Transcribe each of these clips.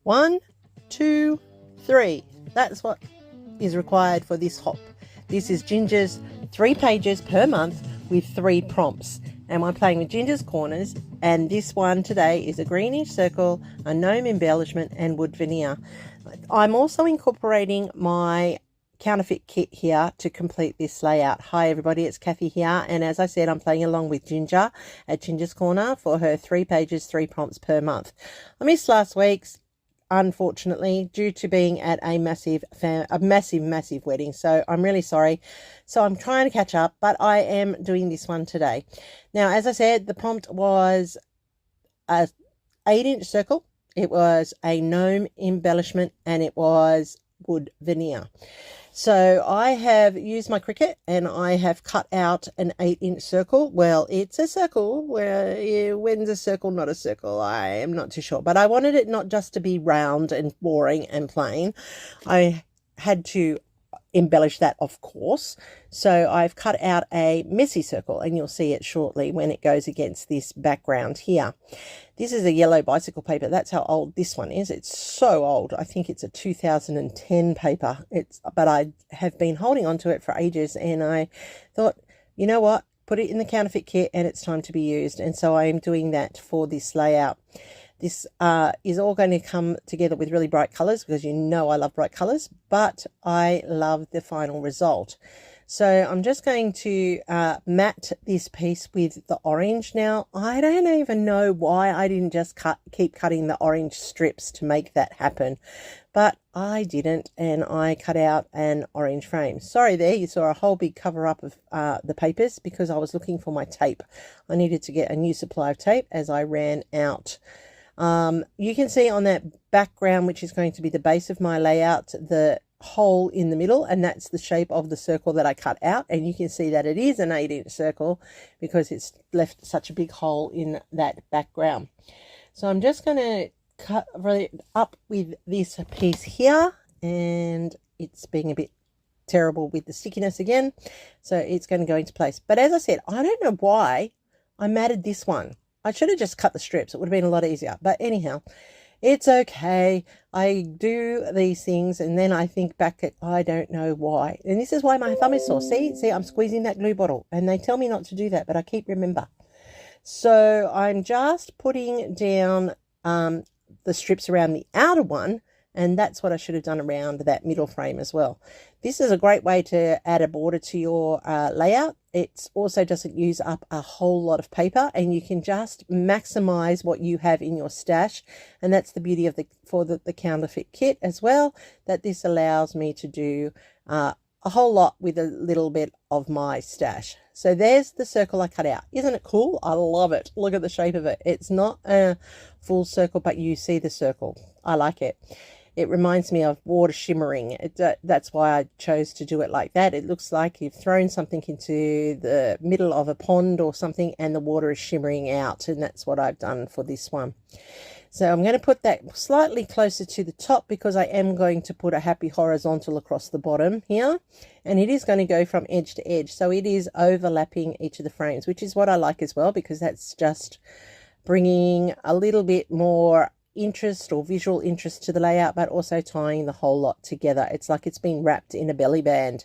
1, 2, 3. That's what is required for this hop. This is Ginger's 3 pages per month with 3 prompts. And I'm playing with Ginger's Corners, and this one today is a greenish circle, a gnome embellishment, and wood veneer. I'm also incorporating my counterfeit kit here to complete this layout. Hi everybody, it's Kathy here, and as I said, I'm playing along with Ginger at Ginger's Corner for her 3 pages, 3 prompts per month. I missed last week's, unfortunately, due to being at a massive wedding, so I'm really sorry. So I'm trying to catch up, but I am doing this one today. Now, as I said, the prompt was a 8-inch circle, it was a gnome embellishment, and it was wood veneer. So I have used my Cricut and I have cut out an 8-inch circle. Well, it's a circle. When's a circle not a circle? I am not too sure. But I wanted it not just to be round and boring and plain. I had to embellish that, of course. So I've cut out a messy circle, and you'll see it shortly when it goes against this background here. This is a yellow bicycle paper. That's how old this one is. It's so old. I think it's a 2010 paper. But I have been holding on to it for ages, and I thought, you know what? Put it in the counterfeit kit and it's time to be used. And so I am doing that for this layout. This is all going to come together with really bright colors, because you know I love bright colors, but I love the final result. So I'm just going to matte this piece with the orange. Now, I don't even know why I didn't just keep cutting the orange strips to make that happen, but I didn't, and I cut out an orange frame. Sorry there, you saw a whole big cover up of the papers because I was looking for my tape. I needed to get a new supply of tape as I ran out. You can see on that background, which is going to be the base of my layout, the hole in the middle, and that's the shape of the circle that I cut out. And you can see that it is an 8-inch circle because it's left such a big hole in that background. So I'm just going to cut it up with this piece here, and it's being a bit terrible with the stickiness again, so it's going to go into place. But as I said, I don't know why I matted this one. I should have just cut the strips. It would have been a lot easier. But anyhow, it's okay. I do these things and then I think back at, I don't know why. And this is why my thumb is sore. See, I'm squeezing that glue bottle. And they tell me not to do that, but I keep remember. So I'm just putting down the strips around the outer one. And that's what I should have done around that middle frame as well. This is a great way to add a border to your layout. It also doesn't use up a whole lot of paper, and you can just maximize what you have in your stash. And that's the beauty of the counterfeit kit as well, that this allows me to do a whole lot with a little bit of my stash. So there's the circle I cut out. Isn't it cool? I love it. Look at the shape of it. It's not a full circle, but you see the circle. I like it. It reminds me of water shimmering. That's why I chose to do it like that. It looks like you've thrown something into the middle of a pond or something and the water is shimmering out, and that's what I've done for this one. So I'm going to put that slightly closer to the top because I am going to put a happy horizontal across the bottom here, and it is going to go from edge to edge. So it is overlapping each of the frames, which is what I like as well, because that's just bringing a little bit more interest or visual interest to the layout, but also tying the whole lot together. It's like it's been wrapped in a belly band.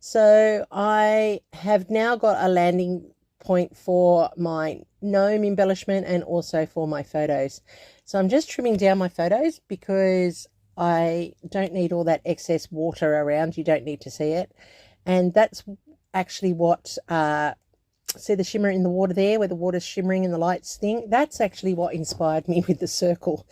So I have now got a landing point for my gnome embellishment and also for my photos. So I'm just trimming down my photos because I don't need all that excess water around. You don't need to see it. And that's actually what see the shimmer in the water there, where the water's shimmering and the lights thing? That's actually what inspired me with the circle.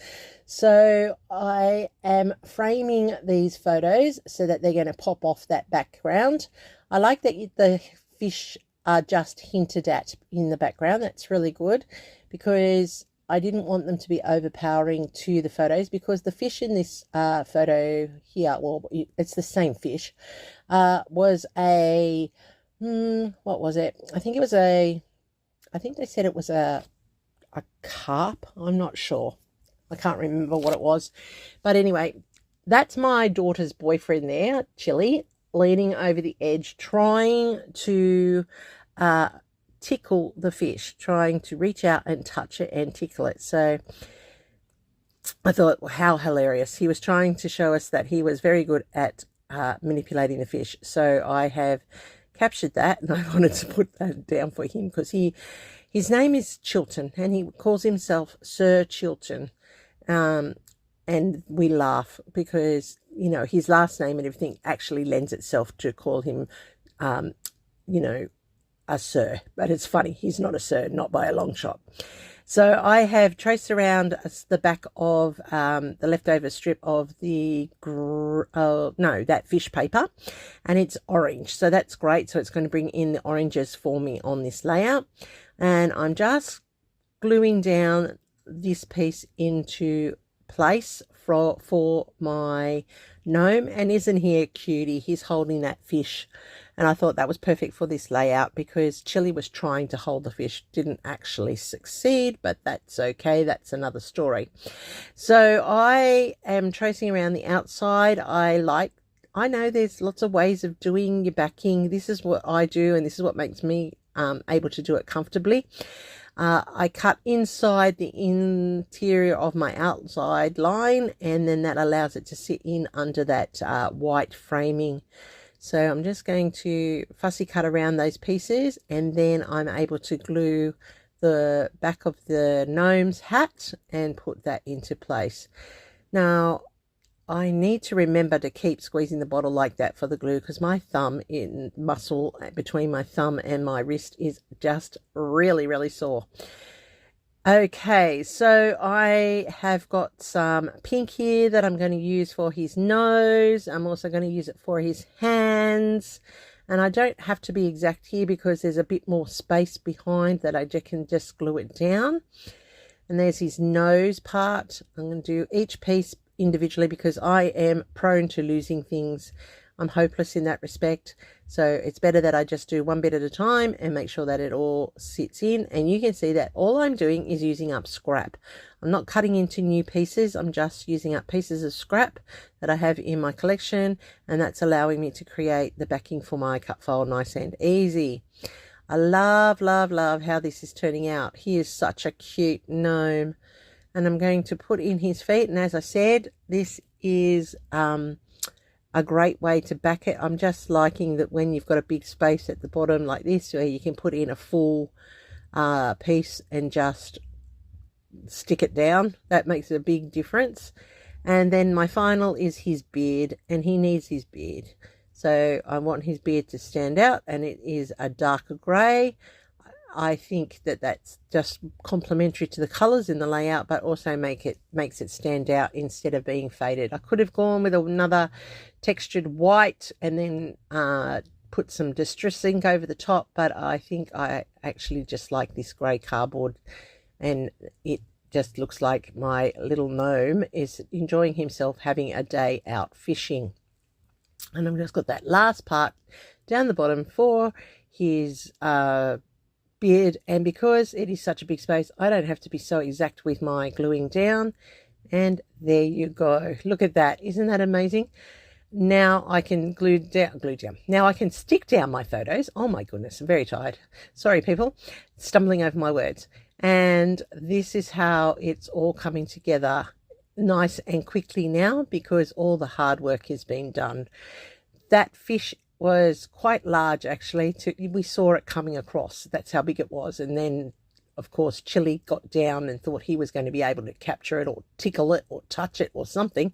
So I am framing these photos so that they're going to pop off that background. I like that the fish are just hinted at in the background. That's really good, because I didn't want them to be overpowering to the photos, because the fish in this photo here, well, it's the same fish, was a what was it? I think they said it was a carp. I'm not sure. I can't remember what it was. But anyway, that's my daughter's boyfriend there, Chili, leaning over the edge, trying to tickle the fish, trying to reach out and touch it and tickle it. So I thought, well, how hilarious. He was trying to show us that he was very good at manipulating the fish. So I have captured that, and I wanted to put that down for him because his name is Chilton, and he calls himself Sir Chilton. And we laugh because, you know, his last name and everything actually lends itself to call him, you know, a sir. But it's funny, he's not a sir, not by a long shot. So I have traced around the back of the leftover strip of the, that fish paper, and it's orange. So that's great. So it's going to bring in the oranges for me on this layout. And I'm just gluing down this piece into place for my gnome. And isn't he a cutie? He's holding that fish, and I thought that was perfect for this layout because Chili was trying to hold the fish, didn't actually succeed, but that's okay, that's another story. So I am tracing around the outside. I know there's lots of ways of doing your backing. This is what I do, and this is what makes me able to do it comfortably. I cut inside the interior of my outside line, and then that allows it to sit in under that white framing. So I'm just going to fussy cut around those pieces, and then I'm able to glue the back of the gnome's hat and put that into place. Now, I need to remember to keep squeezing the bottle like that for the glue because my thumb muscle between my thumb and my wrist is just really, really sore. Okay, so I have got some pink here that I'm going to use for his nose. I'm also going to use it for his hands. And I don't have to be exact here because there's a bit more space behind that I can just glue it down. And there's his nose part. I'm going to do each piece individually because I am prone to losing things. I'm hopeless in that respect. So it's better that I just do one bit at a time and make sure that it all sits in. And you can see that all I'm doing is using up scrap. I'm not cutting into new pieces. I'm just using up pieces of scrap that I have in my collection. And that's allowing me to create the backing for my cut file nice and easy. I love, love, love how this is turning out. He is such a cute gnome. And I'm going to put in his feet. And as I said, this is a great way to back it. I'm just liking that when you've got a big space at the bottom like this, where you can put in a full piece and just stick it down. That makes a big difference. And then my final is his beard, and he needs his beard. So I want his beard to stand out, and it is a darker grey. I think that that's just complementary to the colours in the layout, but also makes it stand out instead of being faded. I could have gone with another textured white and then put some distress ink over the top, but I think I actually just like this grey cardboard, and it just looks like my little gnome is enjoying himself having a day out fishing. And I've just got that last part down the bottom for his beard, and because it is such a big space, I don't have to be so exact with my gluing down. And there you go. Look at that. Isn't that amazing? Now I can glue down. Now I can stick down my photos. Oh my goodness, I'm very tired. Sorry, people. Stumbling over my words. And this is how it's all coming together nice and quickly now because all the hard work has been done. That fish was quite large actually. We saw it coming across. That's how big it was. And then of course Chili got down and thought he was going to be able to capture it or tickle it or touch it or something.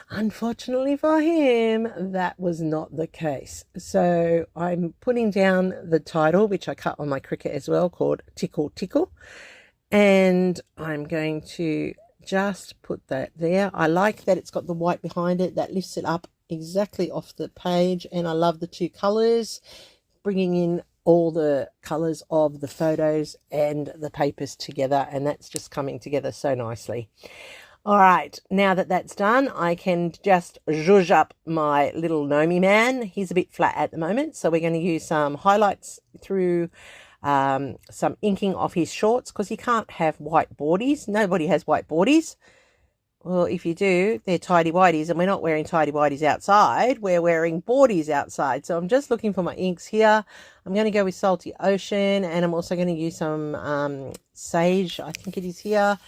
Unfortunately for him, that was not the case. So I'm putting down the title, which I cut on my Cricut as well, called Tickle Tickle, and I'm going to just put that there. I like that it's got the white behind it. That lifts it up exactly off the page, and I love the two colors, bringing in all the colors of the photos and the papers together, and that's just coming together so nicely. All right, now that that's done, I can just zhuzh up my little gnomey man. He's a bit flat at the moment, so we're going to use some highlights through some inking of his shorts, because he can't have white boardies. Nobody has white boardies. Well, if you do, they're tidy-whities, and we're not wearing tidy-whities outside. We're wearing boardies outside. So I'm just looking for my inks here. I'm going to go with Salty Ocean, and I'm also going to use some Sage, I think it is here.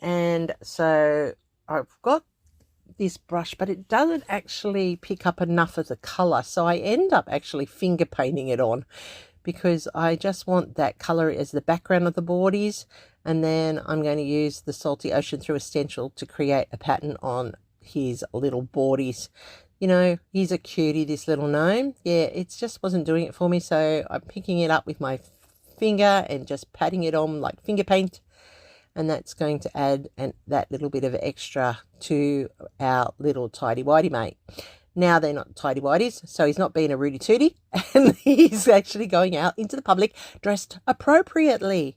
And so I've got this brush, but it doesn't actually pick up enough of the color, so I end up actually finger painting it on, because I just want that color as the background of the boardies. And then I'm going to use the Salty Ocean through a stencil to create a pattern on his little boardies. You know, he's a cutie, this little gnome. Yeah, it just wasn't doing it for me, so I'm picking it up with my finger and just patting it on like finger paint. And that's going to add that little bit of extra to our little tidy whitey mate. Now they're not tidy whities, so he's not being a Rudy Tooty, and he's actually going out into the public dressed appropriately.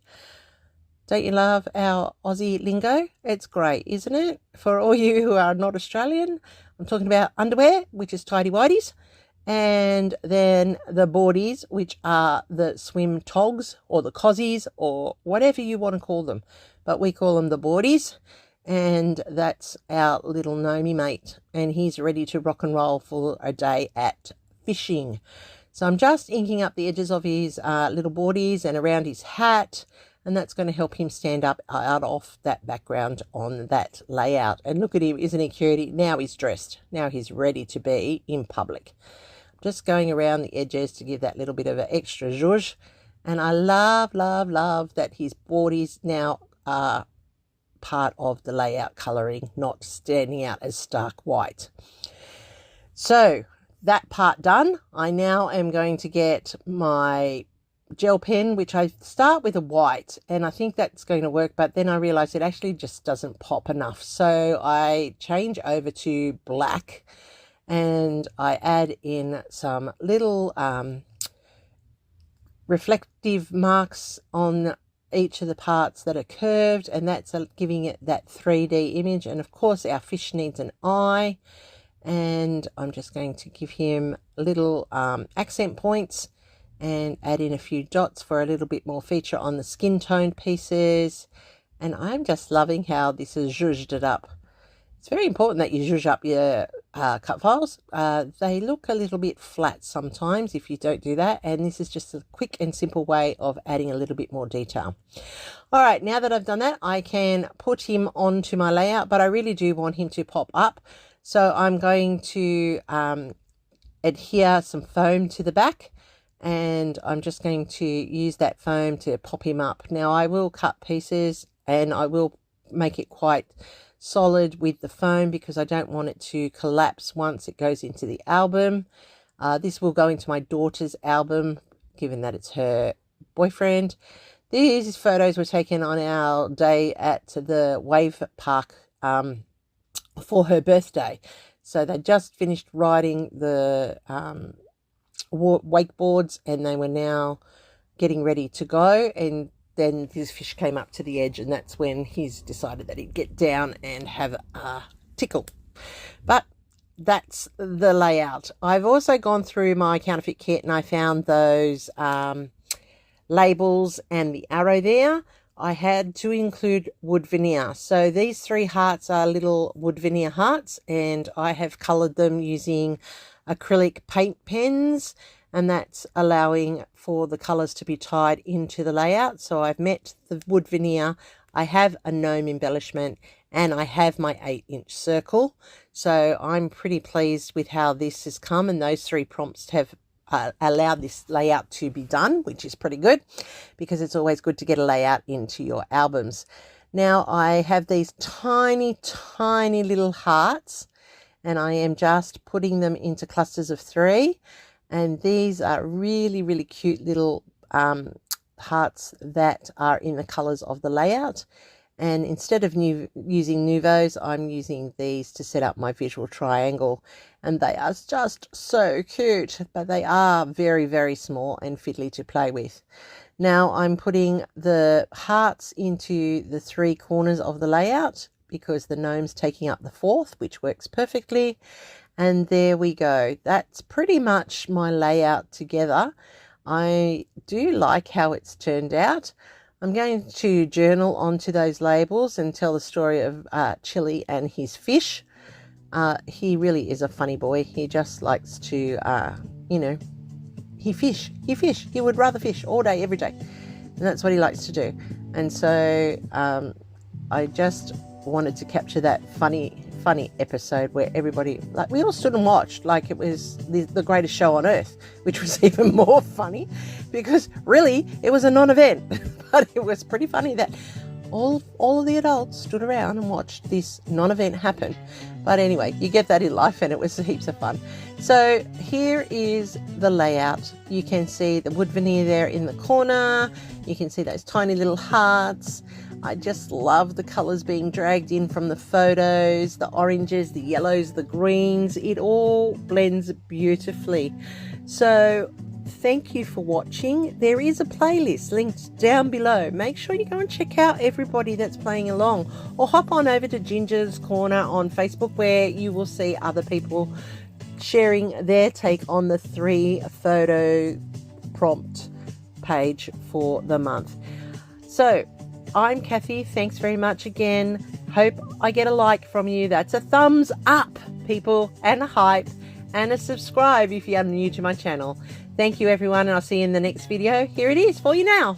Don't you love our Aussie lingo? It's great, isn't it? For all you who are not Australian, I'm talking about underwear, which is tidy whities, and then the boardies, which are the swim togs or the cozies or whatever you want to call them, but we call them the boardies. And that's our little gnomey mate, and he's ready to rock and roll for a day at fishing. So I'm just inking up the edges of his little boardies and around his hat, and that's going to help him stand up out off that background on that layout. And look at him, isn't he cutie? Now he's dressed. Now he's ready to be in public. Just going around the edges to give that little bit of an extra zhuzh. And I love, love, love that his boardies now are part of the layout colouring, not standing out as stark white. So that part done, I now am going to get my gel pen, which I start with a white, and I think that's going to work, but then I realize it actually just doesn't pop enough. So I change over to black, and I add in some little reflective marks on each of the parts that are curved, and that's giving it that 3D image. And of course our fish needs an eye, and I'm just going to give him little accent points and add in a few dots for a little bit more feature on the skin toned pieces. And I'm just loving how this has zhuzhed it up. It's very important that you zhuzh up your cut files. They look a little bit flat sometimes if you don't do that, and this is just a quick and simple way of adding a little bit more detail. All right, now that I've done that, I can put him onto my layout, but I really do want him to pop up. So I'm going to adhere some foam to the back, and I'm just going to use that foam to pop him up. Now I will cut pieces, and I will make it quite solid with the foam because I don't want it to collapse once it goes into the album. This will go into my daughter's album, given that it's her boyfriend. These photos were taken on our day at the wave park for her birthday. So they just finished riding the wakeboards, and they were now getting ready to go, and then this fish came up to the edge, and that's when he's decided that he'd get down and have a tickle. But that's the layout. I've also gone through my counterfeit kit, and I found those labels and the arrow there. I had to include wood veneer. So these 3 hearts are little wood veneer hearts, and I have coloured them using acrylic paint pens, and that's allowing for the colours to be tied into the layout. So I've met the wood veneer, I have a gnome embellishment, and I have my 8-inch circle. So I'm pretty pleased with how this has come, and those 3 prompts have allowed this layout to be done, which is pretty good because it's always good to get a layout into your albums. Now I have these tiny, tiny little hearts, and I am just putting them into clusters of 3. And these are really, really cute little hearts that are in the colours of the layout. And instead of using Nouveaux, I'm using these to set up my visual triangle. And they are just so cute, but they are very, very small and fiddly to play with. Now I'm putting the hearts into the 3 corners of the layout because the gnome's taking up the 4th, which works perfectly. And there we go. That's pretty much my layout together. I do like how it's turned out. I'm going to journal onto those labels and tell the story of Chili and his fish. He really is a funny boy. He just likes to, you know, he fish. He would rather fish all day, every day. And that's what he likes to do. And so I just wanted to capture that funny episode where everybody, like, we all stood and watched like it was the greatest show on earth, which was even more funny because really it was a non-event. But it was pretty funny that all of the adults stood around and watched this non-event happen. But anyway, you get that in life, and it was heaps of fun. So here is the layout. You can see the wood veneer there in the corner. You can see those tiny little hearts. I just love the colours being dragged in from the photos, the oranges, the yellows, the greens. It all blends beautifully. So thank you for watching. There is a playlist linked down below. Make sure you go and check out everybody that's playing along, or hop on over to Ginger's Corner on Facebook, where you will see other people sharing their take on the 3 photo prompt page for the month. So I'm Kathy. Thanks very much again. Hope I get a like from you. That's a thumbs up, people, and a hype, and a subscribe if you are new to my channel. Thank you, everyone, and I'll see you in the next video. Here it is for you now.